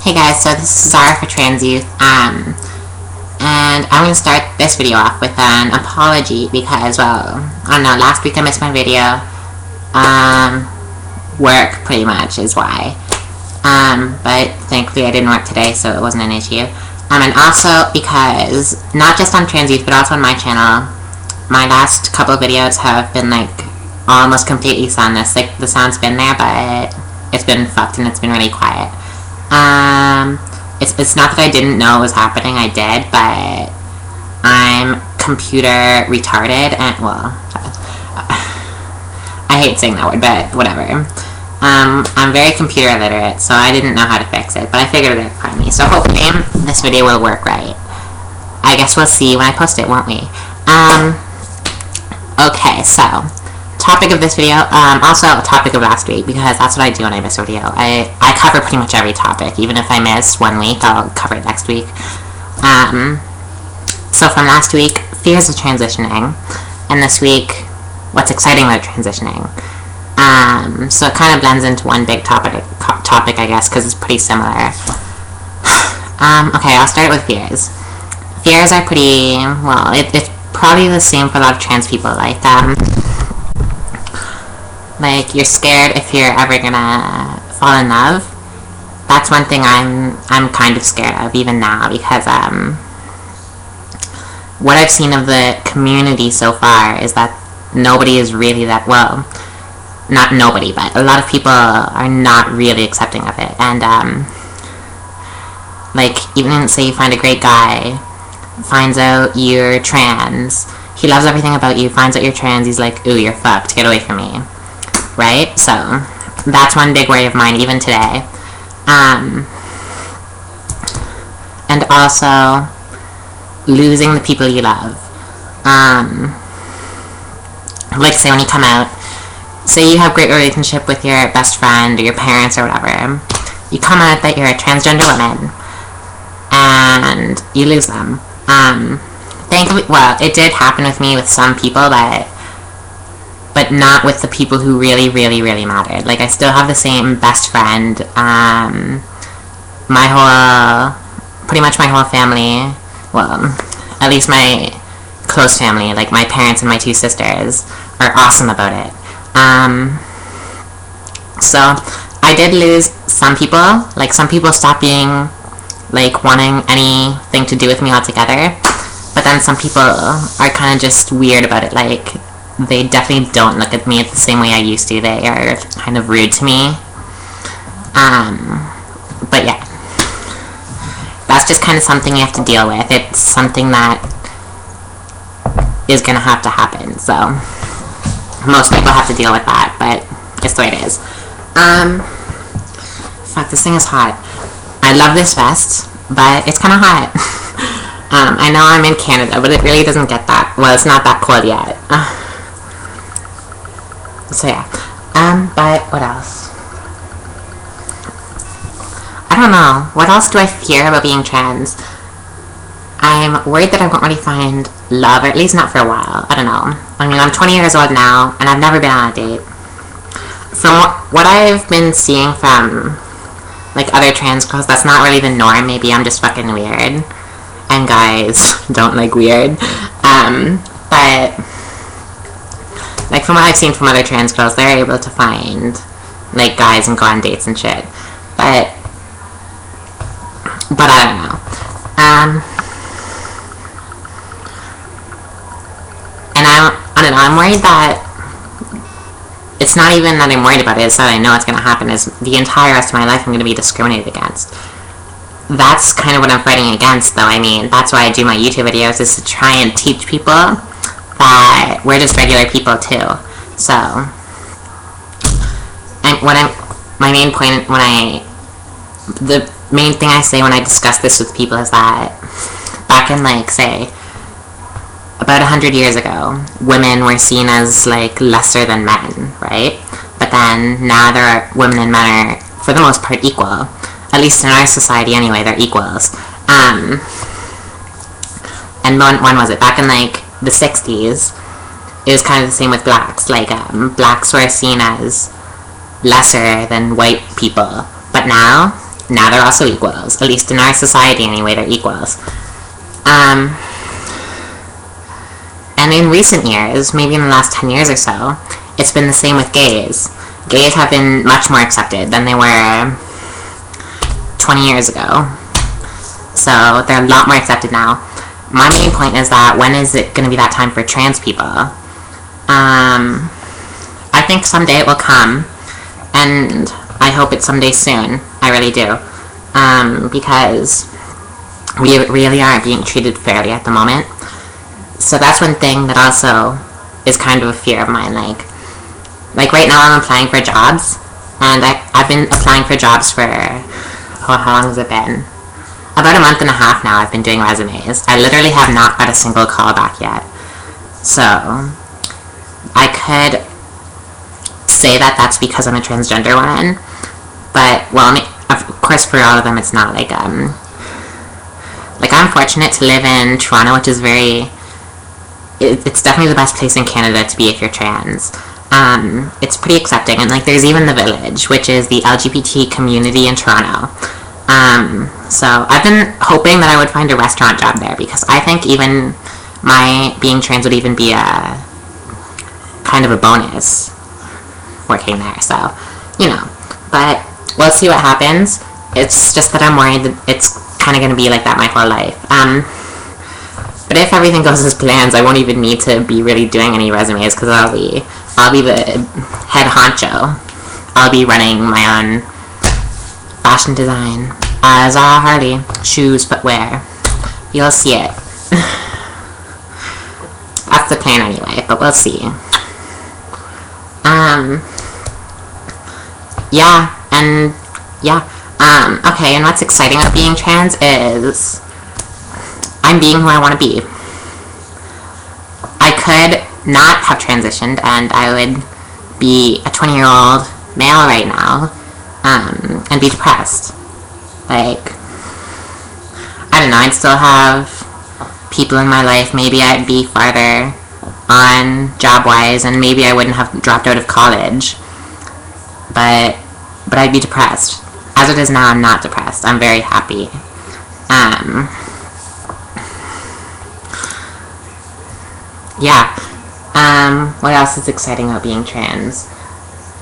Hey guys, so this is Zara for Trans Youth, and I'm going to start this video off with an apology because, well, I don't know, last week I missed my video. Work pretty much is why. But thankfully I didn't work today, so it wasn't an issue. And also because, not just on Trans Youth, but also on my channel, my last couple of videos have been, like, almost completely soundless. Like, the sound's been there, but it's been fucked and it's been really quiet. It's not that I didn't know it was happening, I did, but I'm computer retarded, and, well, I hate saying that word, but whatever. I'm very computer illiterate, so I didn't know how to fix it, but I figured it out finally, so hopefully this video will work right. I guess we'll see when I post it, won't we? Okay, so topic of this video, also a topic of last week, because that's what I do when I miss a video. I cover pretty much every topic. Even if I miss 1 week, I'll cover it next week. So from last week, fears of transitioning, and this week, what's exciting about transitioning. So it kind of blends into one big topic I guess, because it's pretty similar. Okay, I'll start with fears. Fears are pretty, well, it's probably the same for a lot of trans people, like, you're scared if you're ever gonna fall in love. That's one thing I'm kind of scared of, even now, because, what I've seen of the community so far is that nobody is really that, well, not nobody, but a lot of people are not really accepting of it, and, like, even say you find a great guy, finds out you're trans, he loves everything about you, finds out you're trans, he's like, ooh, you're fucked, get away from me. Right? So, that's one big worry of mine, even today. And also, losing the people you love. Like, say when you come out, say you have a great relationship with your best friend, or your parents, or whatever. You come out that you're a transgender woman, and you lose them. Thankfully, well, it did happen with me with some people, but not with the people who really, really, really mattered. Like, I still have the same best friend, pretty much my whole family, well, at least my close family, like my parents and my 2 sisters, are awesome about it. So, I did lose some people. Like, some people stopped being, like, wanting anything to do with me altogether, but then some people are kind of just weird about it, like, they definitely don't look at me the same way I used to. They are kind of rude to me. But yeah. That's just kind of something you have to deal with. It's something that is going to have to happen. So, most people have to deal with that, but it's the way it is. Fuck, this thing is hot. I love this vest, but it's kind of hot. I know I'm in Canada, but it really doesn't get that. Well, it's not that cold yet. So yeah, but what else? I don't know. What else do I fear about being trans? I'm worried that I won't really find love, or at least not for a while. I don't know. I mean, I'm 20 years old now, and I've never been on a date. From what I've been seeing from, like, other trans girls, that's not really the norm. Maybe I'm just fucking weird, and guys don't like weird. But like, from what I've seen from other trans girls, they're able to find, like, guys and go on dates and shit. But I don't know. And I don't know, I'm worried that, it's not even that I'm worried about it, it's that I know it's going to happen, is the entire rest of my life I'm going to be discriminated against. That's kind of what I'm fighting against, though. I mean, that's why I do my YouTube videos, is to try and teach people that we're just regular people too. So, my main point the main thing I say when I discuss this with people is that back in, like, say, about 100 years ago, women were seen as, like, lesser than men, right? But then now women and men are, for the most part, equal. At least in our society, anyway, they're equals. And when was it? Back in, like, the 60s, it was kind of the same with blacks. Like, blacks were seen as lesser than white people. But now, now they're also equals. At least in our society anyway, they're equals. And in recent years, maybe in the last 10 years or so, it's been the same with gays. Gays have been much more accepted than they were 20 years ago. So they're a lot more accepted now. My main point is that when is it going to be that time for trans people? I think someday it will come, and I hope it's someday soon. I really do. Because we really aren't being treated fairly at the moment. So that's one thing that also is kind of a fear of mine. Like right now I'm applying for jobs, and I've been applying for jobs for, how long has it been? About a month and a half now I've been doing resumes. I literally have not got a single call back yet. So I could say that that's because I'm a transgender woman, but, well, of course for all of them it's not. Like I'm fortunate to live in Toronto, which is it's definitely the best place in Canada to be if you're trans. It's pretty accepting, and like there's even the Village, which is the LGBT community in Toronto. So I've been hoping that I would find a restaurant job there, because I think even my being trans would even be a kind of a bonus working there. So, you know, but we'll see what happens. It's just that I'm worried that it's kind of going to be like that my whole life. But if everything goes as planned, I won't even need to be really doing any resumes, because I'll be the head honcho. I'll be running my own fashion design. ZaraHarley, shoes, footwear. You'll see it. That's the plan anyway, but we'll see. Okay, and what's exciting about being trans is I'm being who I want to be. I could not have transitioned, and I would be a 20-year-old male right now, and be depressed. Like, I don't know, I'd still have people in my life. Maybe I'd be farther on job-wise, and maybe I wouldn't have dropped out of college, but I'd be depressed. As it is now, I'm not depressed. I'm very happy. What else is exciting about being trans?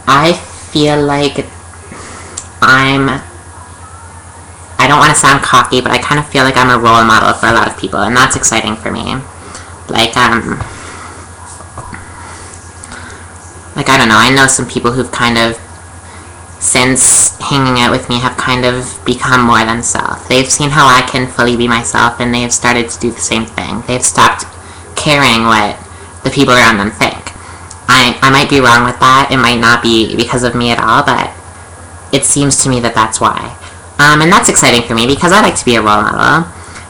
I feel like I don't want to sound cocky, but I kind of feel like I'm a role model for a lot of people, and that's exciting for me. Like, I don't know, I know some people who've kind of, since hanging out with me, have kind of become more than self. They've seen how I can fully be myself, and they've started to do the same thing. They've stopped caring what the people around them think. I might be wrong with that. It might not be because of me at all, but it seems to me that that's why. And that's exciting for me, because I like to be a role model.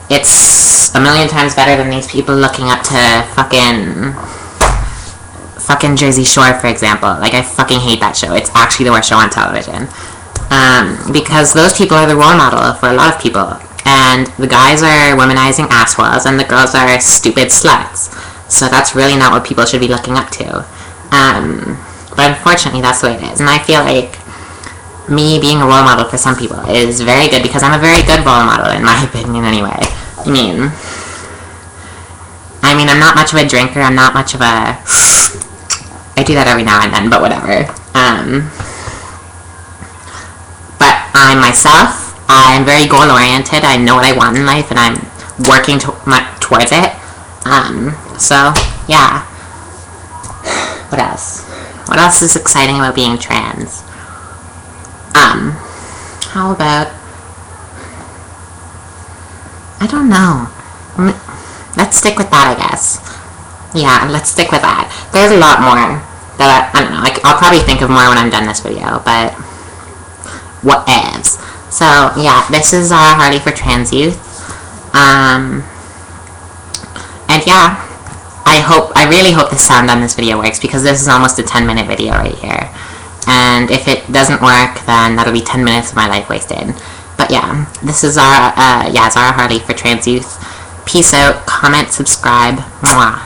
It's a million times better than these people looking up to fucking Jersey Shore, for example. Like, I fucking hate that show. It's actually the worst show on television. Because those people are the role model for a lot of people. And the guys are womanizing assholes, and the girls are stupid sluts. So that's really not what people should be looking up to. But unfortunately, that's the way it is. And I feel like me being a role model for some people is very good, because I'm a very good role model, in my opinion, anyway. I mean, I'm not much of a drinker. I'm not much of a... I do that every now and then, but whatever. But I'm myself. I'm very goal-oriented. I know what I want in life, and I'm working towards it. So, yeah. What else? What else is exciting about being trans? How about... I don't know. Let's stick with that, I guess. Yeah, let's stick with that. There's a lot more that I don't know. I'll probably think of more when I'm done this video, but whatevs. So yeah, this is ZaraHarley for Trans Youth. And yeah, I really hope the sound on this video works, because this is almost a 10-minute video right here. And if it doesn't work, then that'll be 10 minutes of my life wasted. But yeah, this is ZaraHarley for Trans Youth. Peace out, comment, subscribe. Mwah.